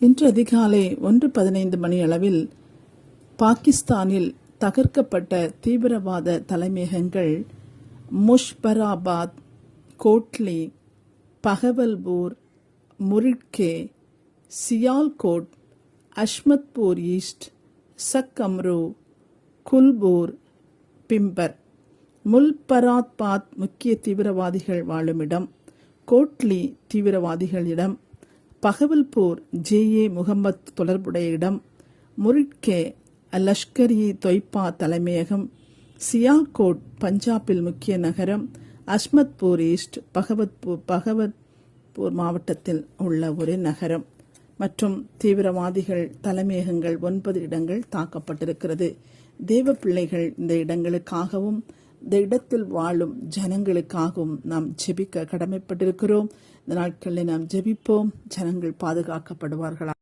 இன்று அதிகாலை 1:15 மணியளவில் பாகிஸ்தானில் தகர்க்கப்பட்ட தீவிரவாத தலைமையகங்கள் முஷ்பராபாத், கோட்லி, பஹவல்பூர், முரிட்கே, சியால்கோட், அஷ்மத்பூர் ஈஸ்ட், சக்கம்ரு, குல்பூர், பிம்பர். முல்பராத்பாத் முக்கிய தீவிரவாதிகள் வாழுமிடம், கோட்லி தீவிரவாதிகளிடம், பஹவல்பூர் ஜே.ஏ. முகமது தொடர்புடைய இடம், முரிட்கே லஷ்கர் இ தொய்பா தலைமையகம், சியால்கோட் பஞ்சாபில் முக்கிய நகரம், அஷ்மத்பூர் ஈஸ்ட் பஹவத்பூர் மாவட்டத்தில் உள்ள ஒரு நகரம் மற்றும் தீவிரவாதிகள் தலைமையகங்கள் 9 இடங்கள் தாக்கப்பட்டிருக்கிறது. தேவ பிள்ளைகள் இந்த இடங்களுக்காகவும் இந்த இடத்தில் வாழும் ஜனங்களுக்காகவும் நாம் ஜெபிக்க கடமைப்பட்டிருக்கிறோம். இந்த நாட்களில் நாம் ஜெபிப்போம். ஜனங்கள் பாதுகாக்கப்படுவார்களா.